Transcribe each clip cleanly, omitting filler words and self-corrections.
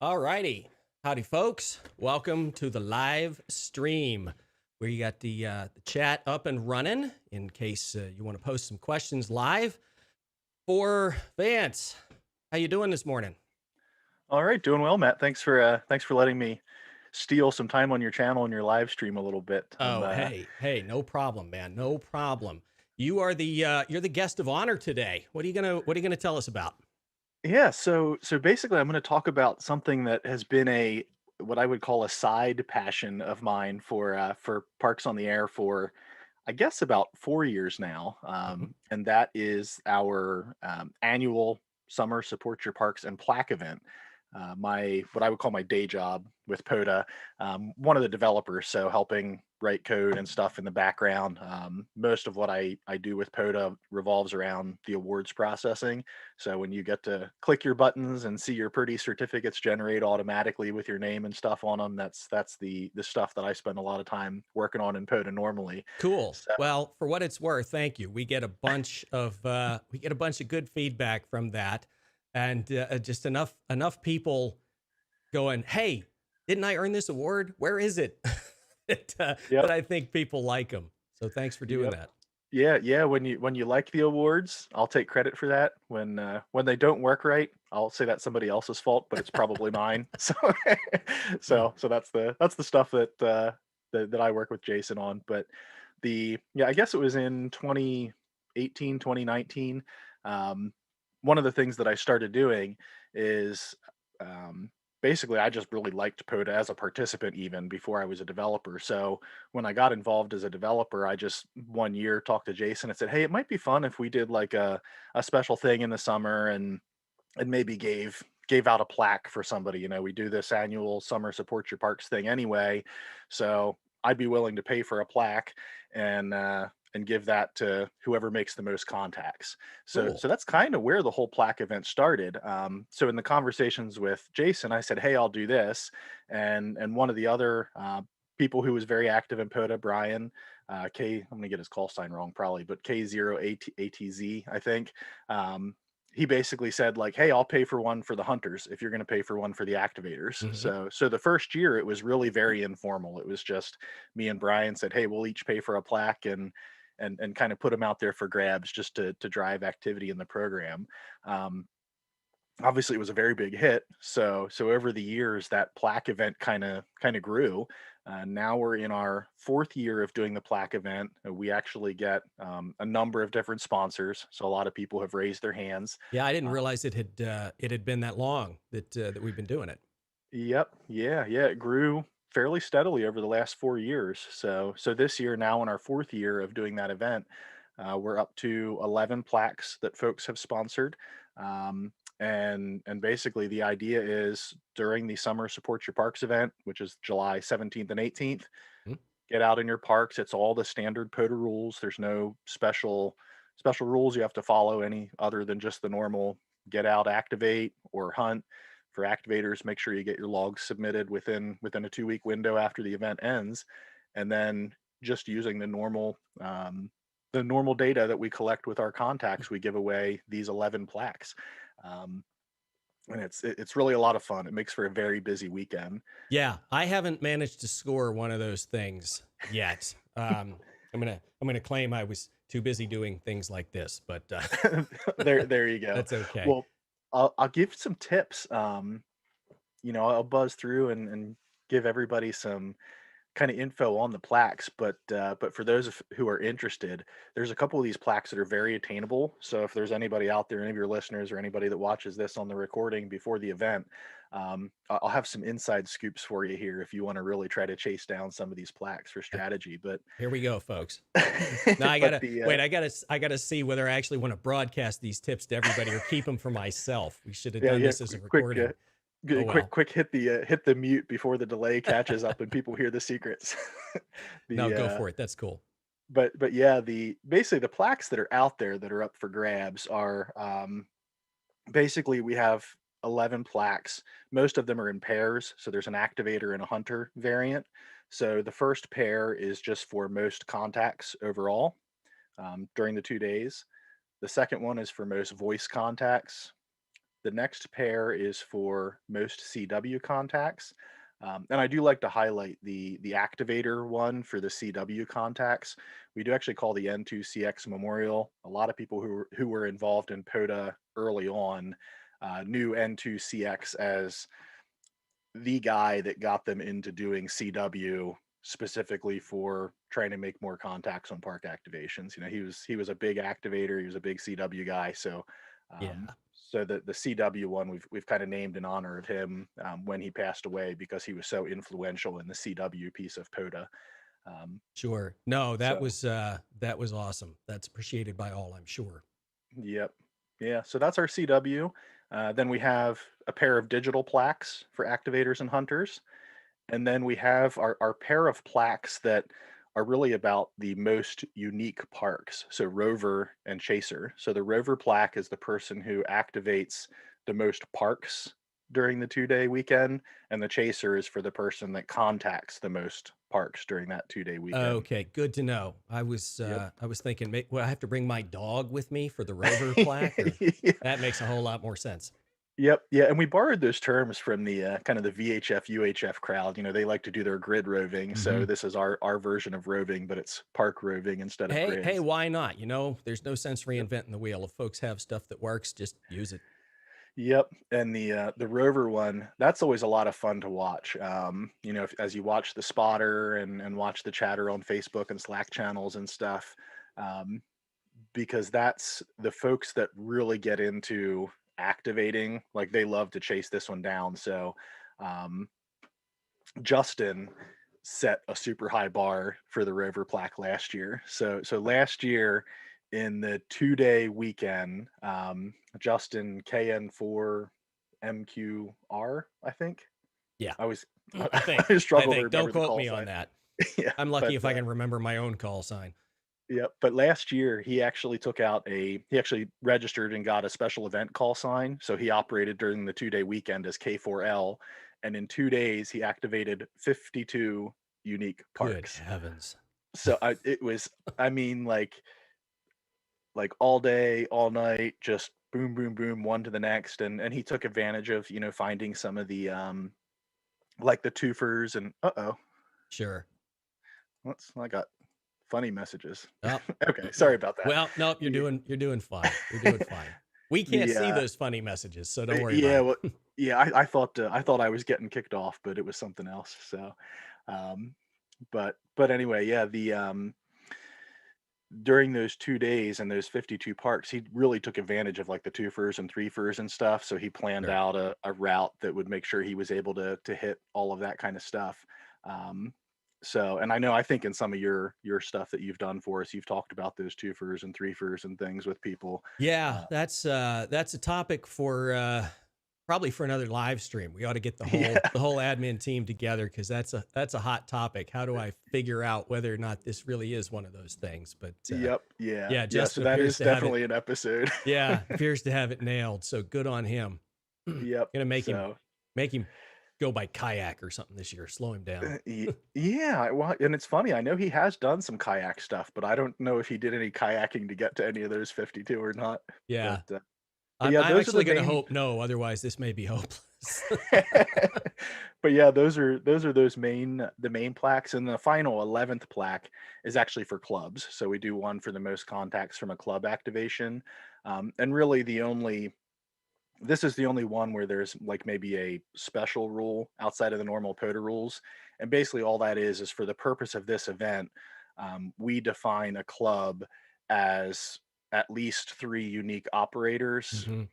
All righty. Howdy, folks. Welcome to the live stream where you got the chat up and running in case you want to post some questions live for Vance. How you doing this morning? All right, doing well, Matt. Thanks for letting me steal some time on your channel and your live stream a little bit. Oh, hey, no problem, man. No problem. You are you're the guest of honor today. What are you gonna tell us about? Yeah, so basically I'm going to talk about something that has been a what I would call a side passion of mine for Parks on the Air for I guess about 4 years now, Mhm. and that is our annual summer support your parks and plaque event. My what I would call my day job with POTA, one of the developers, so helping write code and stuff in the background. Most of what I do with POTA revolves around the awards processing. So when you get to click your buttons and see your pretty certificates generate automatically with your name and stuff on them, that's the stuff that I spend a lot of time working on in POTA normally. Cool. So Well, for what it's worth, thank you. We get a bunch of good feedback from that, and just enough people going, "Hey, didn't I earn this award? Where is it?" That yep, I think people like them. So thanks for doing yep. that. Yeah. When you like the awards, I'll take credit for that. When they don't work right, I'll say that's somebody else's fault, but it's probably mine. So so that's the stuff that I work with Jason on. But the yeah, I guess it was in 2018, 2019. Um, One of the things that I started doing is um, basically I just really liked POTA as a participant even before I was a developer. So when I got involved as a developer, I just one year talked to Jason and said, "Hey, it might be fun if we did like a special thing in the summer and maybe gave out a plaque for somebody. You know, we do this annual summer support your parks thing anyway, so I'd be willing to pay for a plaque and give that to whoever makes the most contacts." So Cool. so that's kind of where the whole plaque event started. So in the conversations with Jason, I said, "Hey, I'll do this," and one of the other people who was very active in POTA, Brian, I'm gonna get his call sign wrong probably, but K0ATZ, I think. He basically said like, "Hey, I'll pay for one for the hunters if you're going to pay for one for the activators." Hmm. So the first year it was really very informal. It was just me and Brian said, "Hey, we'll each pay for a plaque and kind of put them out there for grabs just to drive activity in the program." Um, Obviously it was a very big hit, so over the years that plaque event kind of grew. Now we're in our fourth year of doing the plaque event. We actually get a number of different sponsors, so a lot of people have raised their hands. Yeah, I didn't uh, realize it had been that long that we've been doing it. yep, yeah, it grew fairly steadily over the last 4 years. So this year, now in our fourth year of doing that event, we're up to 11 plaques that folks have sponsored. And basically the idea is during the summer support your parks event, which is July 17th and 18th, Hmm? get out in your parks. It's all the standard POTA rules. There's no special rules you have to follow any other than just the normal get out, activate, or hunt. For activators, make sure you get your logs submitted within a 2 week window after the event ends, and then just using the normal data that we collect with our contacts, we give away these 11 plaques. Um, and it's really a lot of fun. It makes for a very busy weekend. Yeah, I haven't managed to score one of those things yet. I'm gonna claim I was too busy doing things like this, but There you go. that's okay. Well, I'll give some tips. I'll buzz through and give everybody some kind of info on the plaques, but for those who are interested, there's a couple of these plaques that are very attainable. So if there's anybody out there, any of your listeners or anybody that watches this on the recording before the event, I'll have some inside scoops for you here if you want to really try to chase down some of these plaques for Uh, strategy. But Here we go, folks. Now I but gotta wait. I gotta see whether I actually want to broadcast these tips to everybody or keep them for myself. We should have yeah, done yeah, this as a quick, recording. Oh well. quick, hit the mute before the delay catches up and people hear the secrets. No, the go for it. That's cool. But yeah, the basically the plaques that are out there that are up for grabs are basically we have 11 plaques. Most of them are in pairs, so there's an activator and a hunter variant. So the first pair is just for most contacts overall during the 2 days. The second one is for most voice contacts. The next pair is for most CW contacts. And I do like to highlight the activator one for the CW contacts. We do actually call the N2CX Memorial. A lot of people who were involved in POTA early on knew N2CX as the guy that got them into doing CW specifically for trying to make more contacts on park activations. You know, he was a big activator, he was a big CW guy. So Yeah, so the CW one we've kind of named in honor of him when he passed away because he was so influential in the CW piece of POTA. Um, sure. No, so that was awesome. That's appreciated by all, I'm sure. yep, yeah. So that's our CW. Then we have a pair of digital plaques for activators and hunters. And then we have our pair of plaques that are really about the most unique parks. So Rover and Chaser. So the Rover plaque is the person who activates the most parks during the 2-day weekend, and the Chaser is for the person that contacts the most parks during that 2-day weekend. Okay, good to know. Yep. I was thinking, well, I have to bring my dog with me for the Rover plaque, or Yeah. that makes a whole lot more sense. Yep, yeah, and we borrowed those terms from the kind of the VHF UHF crowd. You know, they like to do their grid roving, so Hmm. this is our version of roving, but it's park roving instead of Hey, grids. why not? You know, there's no sense reinventing the wheel. If folks have stuff that works, just use it. Yep, and the rover one, that's always a lot of fun to watch. You know, as you watch the spotter and watch the chatter on Facebook and Slack channels and stuff, um, because that's the folks that really get into activating. Like they love to chase this one down. So um, Justin set a super high bar for the rover plaque last year. So last year in the 2-day weekend, Justin KN4 MQR, I think. Yeah, I was I I think. always I struggle to think. Don't remember the quote call me on sign. that. Yeah, I'm lucky but if I can remember my own call sign. yeah, but last year he actually he actually registered and got a special event call sign. So he operated during the 2-day weekend as K4L, and in 2 days he activated 52 unique Good parks. heavens. So it was, I mean, like all day, all night, just boom, boom, boom, one to the next, and he took advantage of finding some of the like the twofers and Sure. what's I got funny messages. Oh, Okay, sorry about that. well, nope, The you're doing fine. You're doing fine. We can't the see those funny messages, so don't worry about Yeah, well, it. yeah, I thought I was getting kicked off, but it was something else. So, um, but anyway, yeah, the during those 2 days and those 52 parks, he really took advantage of like the twofers and threefers and stuff. So he planned Sure. out a route that would make sure he was able to hit all of that kind of stuff. Um, so, and I think in some of your stuff that you've done for us, you've talked about those twofers and threefers and things with people. Yeah, Uh, that's a topic for probably for another live stream. We ought to get yeah. the whole admin team together because that's a hot topic. How do I figure out whether or not this really is one of those things? But Yep. Yeah. yeah, Yeah. So Justin that appears is to have it. definitely an episode. Yeah, appears to have it nailed. So good on him. Yep. Gonna So, make him go by kayak or something this year. Slow him down. yeah, well, and it's funny. I know he has done some kayak stuff, but I don't know if he did any kayaking to get to any of those 52 or not. Yeah, But but yeah, I'm those are actually the gonna main. hope no. Otherwise, this may be hopeless. But yeah, those are the main plaques, and the final 11th plaque is actually for clubs. So we do one for the most contacts from a club activation, and really this is the only one where there's like maybe a special rule outside of the normal POTA rules. And basically, all that is for the purpose of this event, we define a club as at least 3 unique operators Hmm.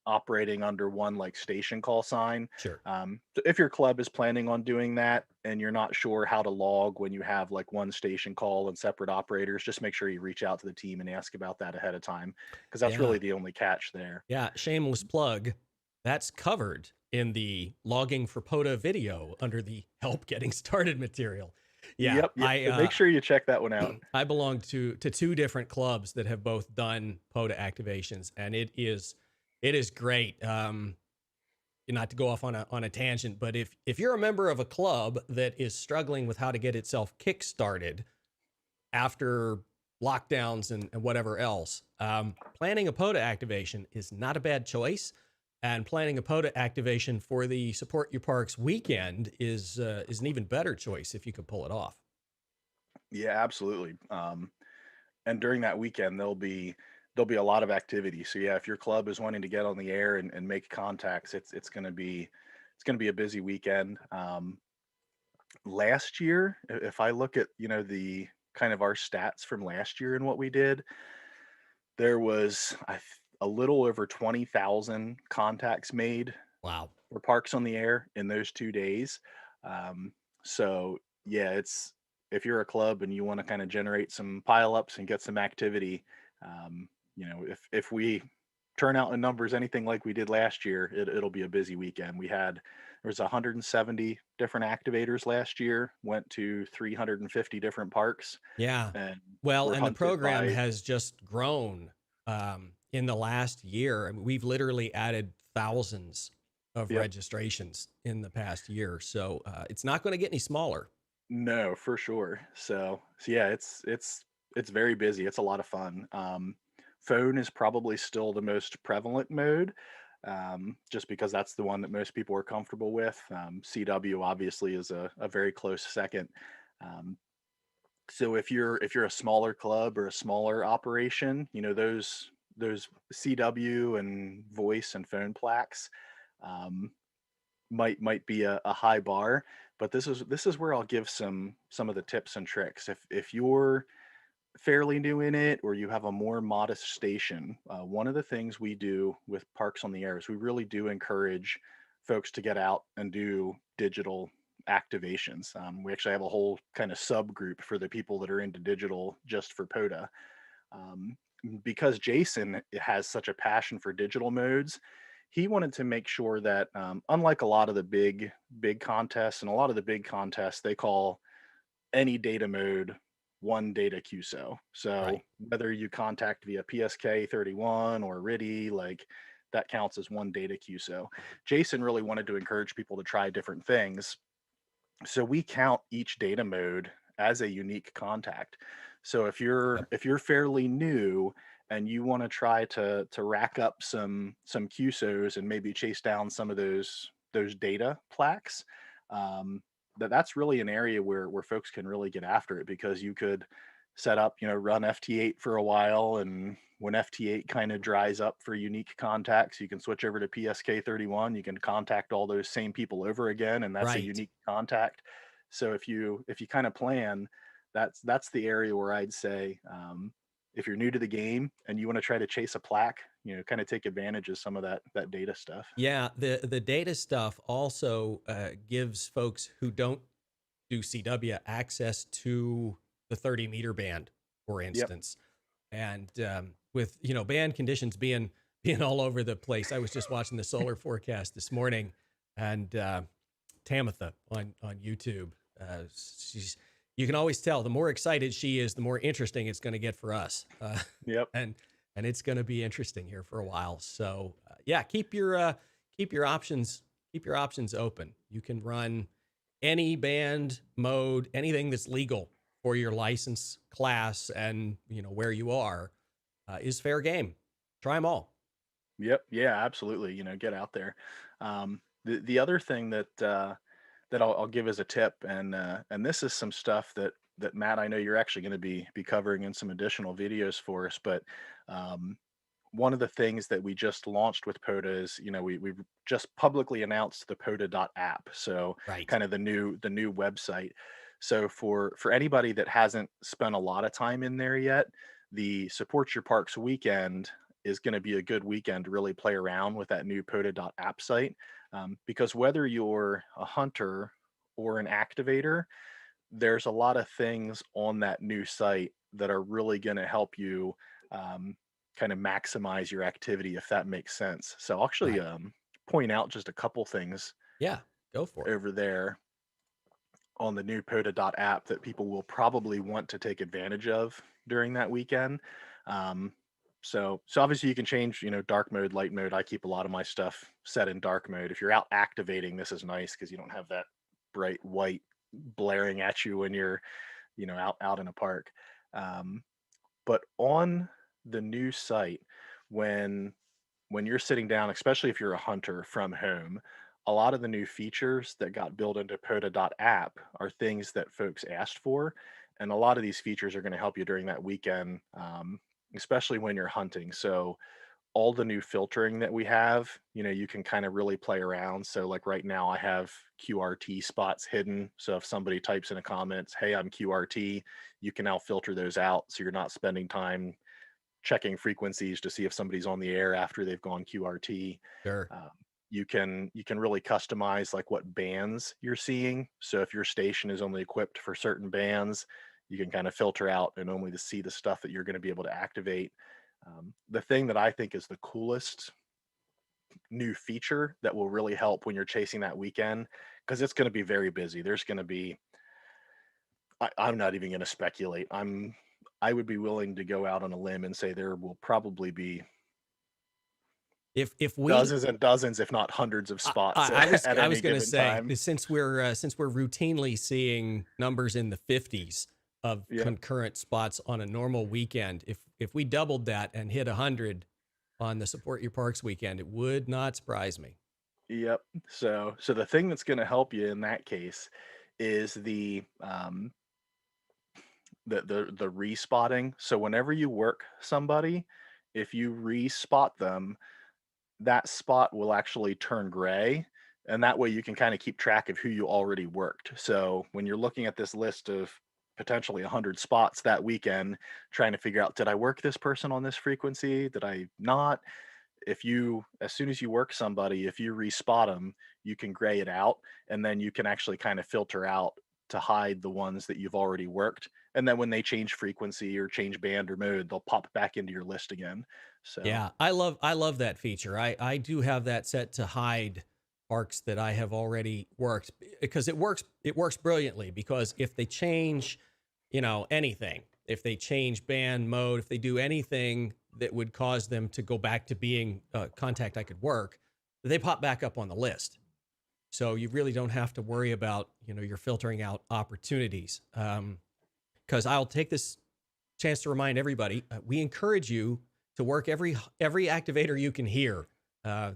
operating under one like station call sign. Sure. So if your club is planning on doing that and you're not sure how to log when you have like one station call and separate operators, just make sure you reach out to the team and ask about that ahead of time because that's Yeah. really the only catch there. Yeah, shameless plug. That's covered in the logging for POTA video under the help getting started material. Yeah, Yep, yep. So make sure you check that one out. I belong to two different clubs that have both done POTA activations, and it is great. Not to go off on a tangent, but if you're a member of a club that is struggling with how to get itself kick-started after lockdowns and whatever else, planning a POTA activation is not a bad choice. And planning a POTA activation for the Support Your Parks weekend is an even better choice if you could pull it off. Yeah, absolutely. And during that weekend, there'll be a lot of activity. So yeah, if your club is wanting to get on the air and make contacts, it's going to be a busy weekend. Last year, if I look at the kind of our stats from last year and what we did, there was a little over 20,000 contacts made Wow. for Parks on the Air in those 2 days. Um, so yeah, it's if you're a club and you want to kind of generate some pileups and get some activity, if we turn out in numbers anything like we did last year, it'll be a busy weekend. There was 170 different activators last year, went to 350 different parks, Yeah. and Well, we're and the hunted program by. has just grown in the last year. I mean, we've literally added thousands of Yep. registrations in the past year. So it's not going to get any smaller. No, for sure. So yeah, it's very busy. It's a lot of fun. Phone is probably still the most prevalent mode, just because that's the one that most people are comfortable with. CW obviously is a very close second. Um, so if you're a smaller club or a smaller operation, those CW and voice and phone plaques. Um, might be a high bar, but this is where I'll give some of the tips and tricks. If you're fairly new in it or you have a more modest station, one of the things we do with Parks on the Air is we really do encourage folks to get out and do digital activations. We actually have a whole kind of subgroup for the people that are into digital just for POTA. Um, because Jason has such a passion for digital modes, he wanted to make sure that, unlike a lot of the big contests, and a lot of the big contests, they call any data mode one data QSO. So Right. whether you contact via PSK 31 or RIDI, like that counts as one data QSO. Jason really wanted to encourage people to try different things, so we count each data mode as a unique contact. So Yep. if you're fairly new and you want to try to rack up some QSOs and maybe chase down some of those data plaques, that's really an area where folks can really get after it, because you could set up, run FT8 for a while, and when FT8 kind of dries up for unique contacts, you can switch over to PSK 31. You can contact all those same people over again, and that's a Right. unique contact. So if you kind of plan, that's the area where I'd say, if you're new to the game and you want to try to chase a plaque, kind of take advantage of some of that data stuff. Yeah. The data stuff also gives folks who don't do CW access to the 30-meter band, for Yep. instance. And with band conditions being all over the place, I was just watching the solar forecast this morning, and Tamitha on YouTube. She's You can always tell the more excited she is, the more interesting it's going to get for us, Yep. and it's going to be interesting here for a while. So yeah, keep your options open. You can run any band mode, anything that's legal for your license class, and where you are is fair game. Try them all. Yep. Yeah, absolutely. Get out there. The other thing that I'll give as a tip, and this is some stuff that Matt, I know you're actually going to be covering in some additional videos for us, but um, one of the things that we just launched with POTA is, we just publicly announced the POTA.app, so Right. kind of the new website. So for anybody that hasn't spent a lot of time in there yet, the Support Your Parks weekend is going to be a good weekend to really play around with that new POTA.app site, because whether you're a hunter or an activator, there's a lot of things on that new site that are really going to help you, um, kind of maximize your activity, if that makes sense. So I'll actually, Right. point out just a couple things Yeah. Go for it. over there on the new POTA.app that people will probably want to take advantage of during that weekend. Um, so obviously you can change, dark mode, light mode. I keep a lot of my stuff set in dark mode. If you're out activating, this is nice because you don't have that bright white blaring at you when you're, out in a park. Um, but on the new site, when when you're sitting down, especially if you're a hunter from home, a lot of the new features that got built into POTA.app are things that folks asked for. And a lot of these features are going to help you during that weekend, especially when you're hunting. So, all the new filtering that we have, you can kind of really play around. So, like right now, I have QRT spots hidden. So, if somebody types in a comments, "Hey, I'm QRT," you can now filter those out. So, you're not spending time checking frequencies to see if somebody's on the air after they've gone QRT. Sure. Um, you can really customize like what bands you're seeing. So if your station is only equipped for certain bands, you can kind of filter out and only to see the stuff that you're going to be able to activate. The thing that I think is the coolest new feature that will really help when you're chasing that weekend, because it's going to be very busy. There's going to be I'm not even going to speculate. I would be willing to go out on a limb and say there will probably be If we dozens and dozens, if not hundreds of I, spots I was at I was any going to given say, time. since we're routinely seeing numbers in the 50s of Yep, concurrent spots on a normal weekend, if we doubled that and hit 100 on the Support Your Parks weekend, it would not surprise me. yep. So the thing that's going to help you in that case is the respotting. So whenever you work somebody, if you respot them, that spot will actually turn gray, and that way you can kind of keep track of who you already worked. So when you're looking at this list of potentially 100 spots that weekend, trying to figure out, did I work this person on this frequency? Did I not? If you, as soon as you work somebody, if you respot them, you can gray it out, and then you can actually kind of filter out to hide the ones that you've already worked. And then when they change frequency or change band or mode, they'll pop back into your list again. So, Yeah, I love that feature. I do have that set to hide arcs that I have already worked because it works brilliantly because if they change, anything, if they change band mode, if they do anything that would cause them to go back to being contact I could work, they pop back up on the list. So you really don't have to worry about, you're filtering out opportunities. Because I'll take this chance to remind everybody, we encourage you to work every activator you can hear. Uh,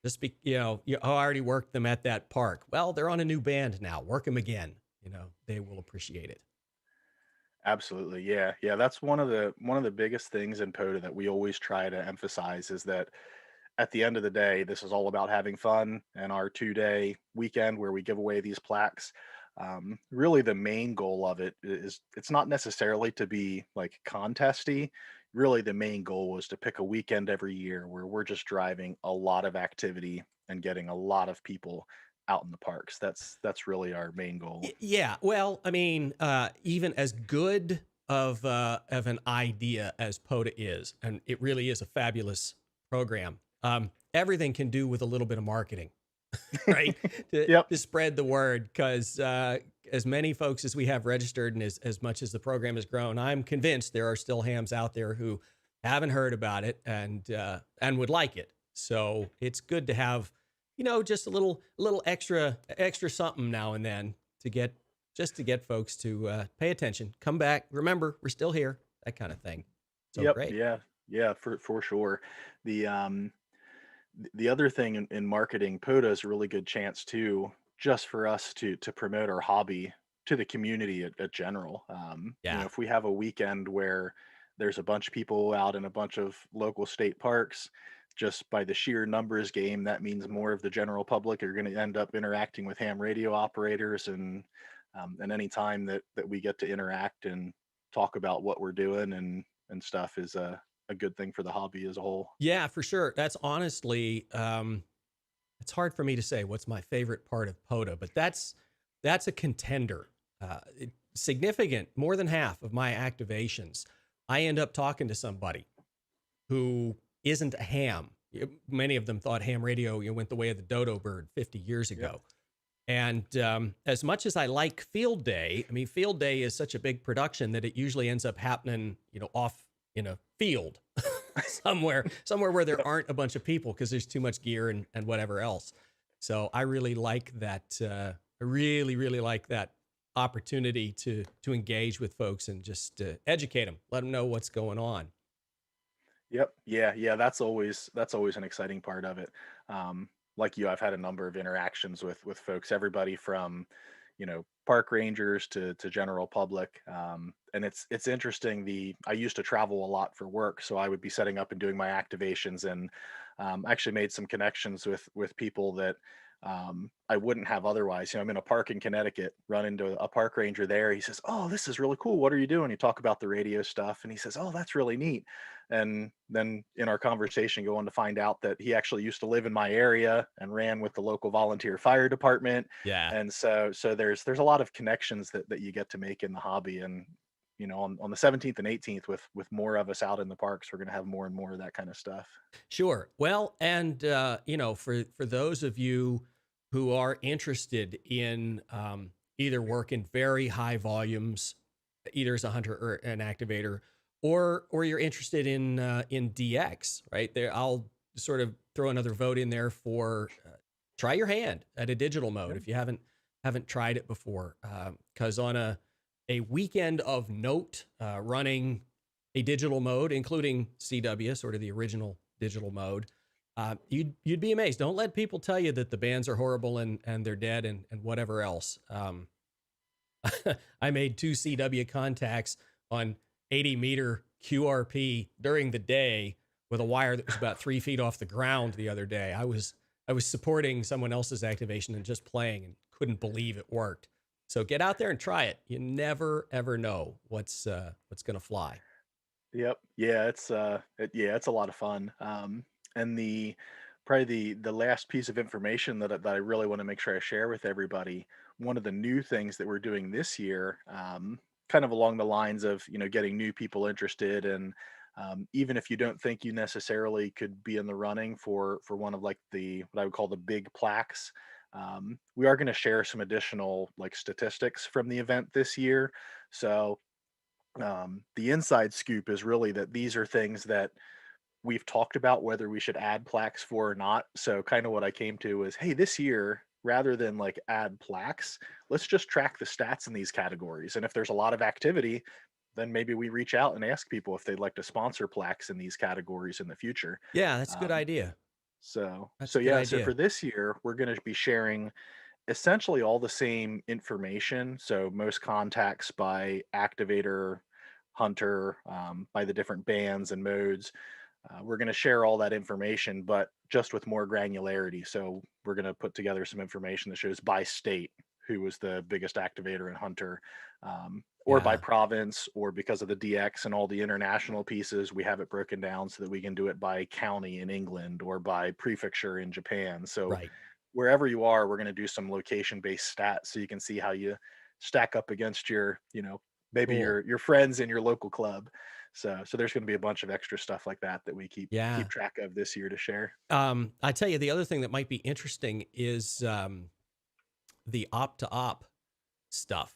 just be, I already worked them at that park. Well, they're on a new band now. Work them again. They will appreciate it. absolutely, yeah, yeah. That's one of the biggest things in POTA that we always try to emphasize is that at the end of the day, this is all about having fun. And our 2-day weekend where we give away these plaques, really the main goal of it is it's not necessarily to be like contesty. Really, the main goal was to pick a weekend every year where we're just driving a lot of activity and getting a lot of people out in the parks. That's really our main goal. Yeah. Well, I mean, even as good of an idea as POTA is, and it really is a fabulous program. Everything can do with a little bit of marketing, right? to, Yep. to spread the word, because as many folks as we have registered, and as much as the program has grown, I'm convinced there are still hams out there who haven't heard about it and would like it. So it's good to have, just a little extra something now and then to get folks to pay attention, come back, remember we're still here, that kind of thing. So Yep. great. Yeah. Yeah. For sure. The the other thing in marketing, POTA is a really good chance too, just for us to promote our hobby to the community at general. Yeah. If we have a weekend where there's a bunch of people out in a bunch of local state parks, just by the sheer numbers game, that means more of the general public are going to end up interacting with ham radio operators, and any time that we get to interact and talk about what we're doing and stuff is a good thing for the hobby as a whole. Yeah, for sure. That's honestly, it's hard for me to say what's my favorite part of POTA, but that's a contender. Significant, more than half of my activations, I end up talking to somebody who isn't a ham. Many of them thought ham radio went the way of the dodo bird 50 years Yep. ago. And as much as I like Field Day, I mean, Field Day is such a big production that it usually ends up happening, off in a field somewhere where there aren't a bunch of people because there's too much gear and whatever else. So I really like that. I really, really like that opportunity to engage with folks and just educate them, let them know what's going on. Yep. Yeah. Yeah. That's always an exciting part of it. Like you, I've had a number of interactions with folks, everybody from, park rangers to general public. And it's interesting. I used to travel a lot for work, so I would be setting up and doing my activations, and actually made some connections with people that I wouldn't have otherwise. I'm in a park in Connecticut, run into a park ranger there. He says, "Oh, this is really cool. What are you doing?" You talk about the radio stuff, and he says, "Oh, that's really neat." And then in our conversation, go on to find out that he actually used to live in my area and ran with the local volunteer fire department. Yeah. And so there's a lot of connections that you get to make in the hobby. And on the 17th and 18th, with more of us out in the parks, we're going to have more and more of that kind of stuff. Sure. Well, and for those of you who are interested in either working very high volumes, either as a hunter or an activator, or you're interested in DX, right there, I'll sort of throw another vote in there for try your hand at a digital mode Yep. if you haven't tried it before, because on a weekend of note, running a digital mode, including CW, sort of the original digital mode, you'd be amazed. Don't let people tell you that the bands are horrible and they're dead and whatever else. I made 2 CW contacts on 80-meter QRP during the day with a wire that was about 3 feet off the ground the other day. I was supporting someone else's activation and just playing and couldn't believe it worked. So get out there and try it. You never ever know what's going to fly. Yep. Yeah, it's a lot of fun. And probably the last piece of information that I really want to make sure I share with everybody. One of the new things that we're doing this year, kind of along the lines of getting new people interested, and even if you don't think you necessarily could be in the running for one of like the what I would call the big plaques. We are going to share some additional like statistics from the event this year. So the inside scoop is really that these are things that we've talked about whether we should add plaques for or not. So kind of what I came to is, hey, this year, rather than like add plaques, let's just track the stats in these categories. And if there's a lot of activity, then maybe we reach out and ask people if they'd like to sponsor plaques in these categories in the future. Yeah, that's a good Um, idea. so That's a good yeah, so idea. for this year, we're going to be sharing essentially all the same information. So most contacts by activator, hunter, by the different bands and modes. We're going to share all that information, but just with more granularity. So we're going to put together some information that shows by state who was the biggest activator and hunter, or by Yeah, province, or because of the DX and all the international pieces, we have it broken down so that we can do it by county in England or by prefecture in Japan. So right. wherever you are, we're going to do some location based stats so you can see how you stack up against maybe Cool. your friends in your local club. So there's going to be a bunch of extra stuff like that that we keep Yeah. track of this year to share. I tell you, the other thing that might be interesting is the op to op stuff.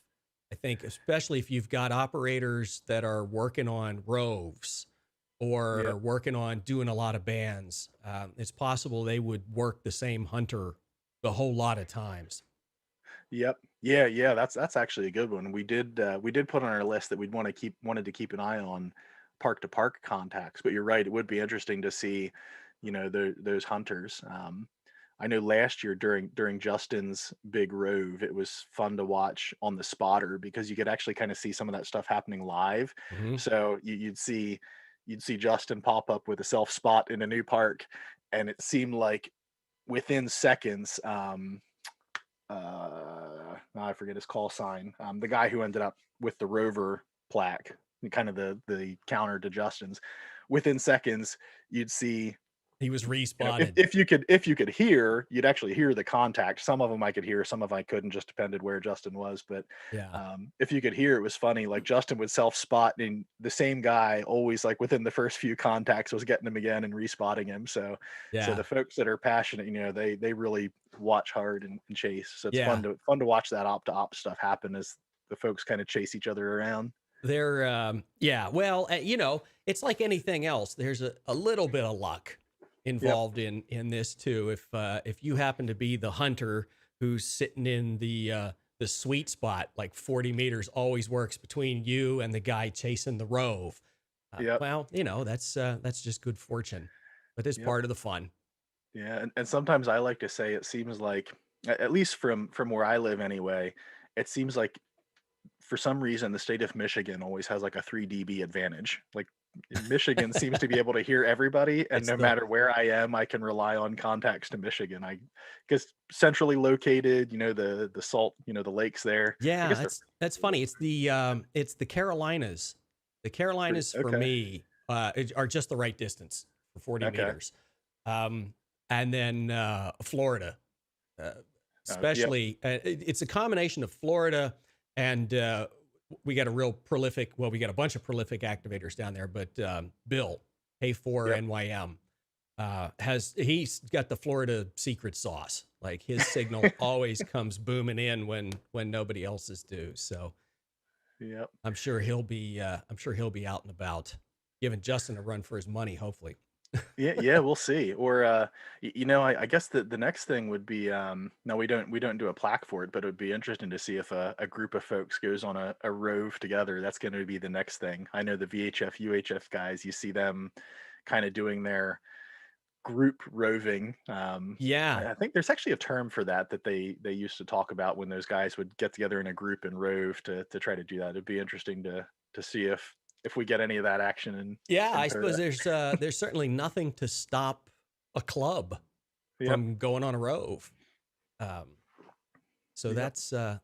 I think, especially if you've got operators that are working on roves or Yep. working on doing a lot of bands, it's possible they would work the same hunter the whole lot of times. Yep. Yeah, yeah, that's actually a good one. We did put on our list that wanted to keep an eye on park to park contacts, but you're right, it would be interesting to see, those hunters. I know last year during Justin's big rove, it was fun to watch on the spotter because you could actually kind of see some of that stuff happening live. Hmm. So you'd see Justin pop up with a self spot in a new park, and it seemed like within seconds, now I forget his call sign. The guy who ended up with the rover plaque, kind of the counter to Justin's. Within seconds, you'd see, He was if, respotted. if you could hear, you'd actually hear the contact. Some of them I could hear, some of them I couldn't, just depended where Justin was. But Yeah. if you could hear, it was funny. Like Justin would self spot, and the same guy always, like within the first few contacts, was getting him again and respotting him. So Yeah. the folks that are passionate, they really watch hard and chase. So it's fun Yeah. to watch that op to op stuff happen as the folks kind of chase each other around. They're, yeah. Well, it's like anything else. There's a little bit of luck Yep. involved in this too. If you happen to be the hunter who's sitting in the sweet spot, like 40 meters always works between you and the guy chasing the rove. Yep. Well, that's just good fortune, but it's Yep. part of the fun. Yeah, and sometimes I like to say it seems like, at least from where I live anyway, it seems like for some reason the state of Michigan always has like a 3 dB advantage. Like Michigan seems to be able to hear everybody, and It's no the matter where I am, I can rely on contacts to Michigan. I because centrally located, the salt, the lakes there. I Yeah, guess they're that's funny. It's the Carolinas. The pretty Carolinas for okay. me are just the right distance for 40 Okay. meters. Um, and then Florida, uh, Yep. especially it's a combination of Florida and we got a real prolific. Well, we got a bunch of prolific activators down there, but Bill Yep. K4NYM he's got the Florida secret sauce. Like his signal always comes booming in when nobody else's do. So Yep. I'm sure he'll be out and about, giving Justin a run for his money. Hopefully, Yeah, yeah, we'll see. Or I guess the next thing would be no, we don't do a plaque for it, but it would be interesting to see if a group of folks goes on a rove together. That's going to be the next thing. I know the VHF UHF guys, you see them kind of doing their group roving. yeah, I think there's actually a term for that they used to talk about when those guys would get together in a group and rove to try to do that. It'd be interesting to see if we get any of that action yeah. in I POTA. suppose there's certainly nothing to stop a club Yep. from going on a rove. Um, so Yep.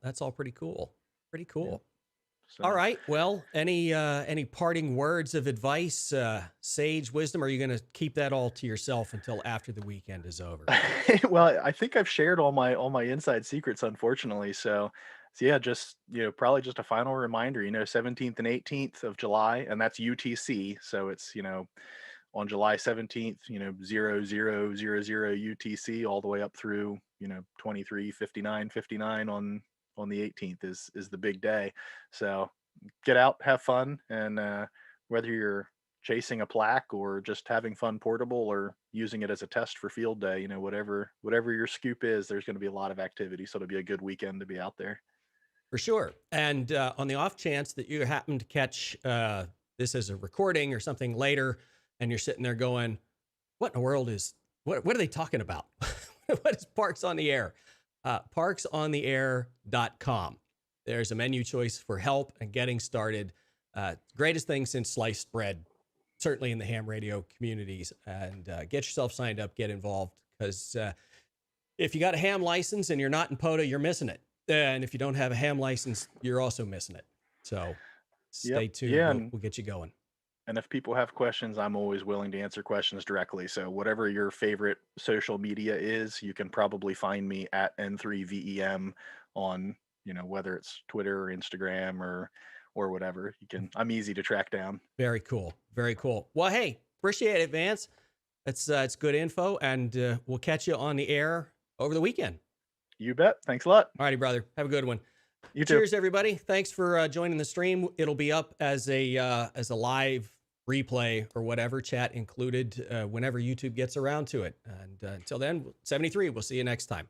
that's all pretty cool. Pretty Yep. cool. All So right. Well, any parting words of advice, sage wisdom? Or are you going to keep that all to yourself until after the weekend is over? well, I think I've shared all my inside secrets, unfortunately. So yeah, just probably just a final reminder. 17th and 18th of July, and that's UTC. So it's on July 17th, 0000 UTC, all the way up through 23:59:59 on the 18th is the big day. So get out, have fun, and whether you're chasing a plaque or just having fun portable or using it as a test for field day, whatever your scoop is, there's going to be a lot of activity. So it'll be a good weekend to be out there. For sure. And on the off chance that you happen to catch this as a recording or something later, and you're sitting there going, "What in the world is what are they talking about? What is Parks on the Air?" Parksontheair.com. There's a menu choice for help and getting started. Greatest thing since sliced bread, certainly in the ham radio communities. And get yourself signed up, get involved, because if you got a ham license and you're not in POTA, you're missing it. And if you don't have a ham license, you're also missing it. So Yep. stay tuned. Yeah. We'll get you going. And if people have questions, I'm always willing to answer questions directly. So whatever your favorite social media is, you can probably find me at N3VEM on, whether it's Twitter or Instagram or whatever. I'm easy to track down. Very cool. Very cool. Well, hey, appreciate it, Vance. It's good info, and we'll catch you on the air over the weekend. You bet. Thanks a lot. All righty, brother. Have a good one. You too. Cheers, everybody. Thanks for joining the stream. It'll be up as a live replay or whatever, chat included, whenever YouTube gets around to it. And until then, 73. We'll see you next time.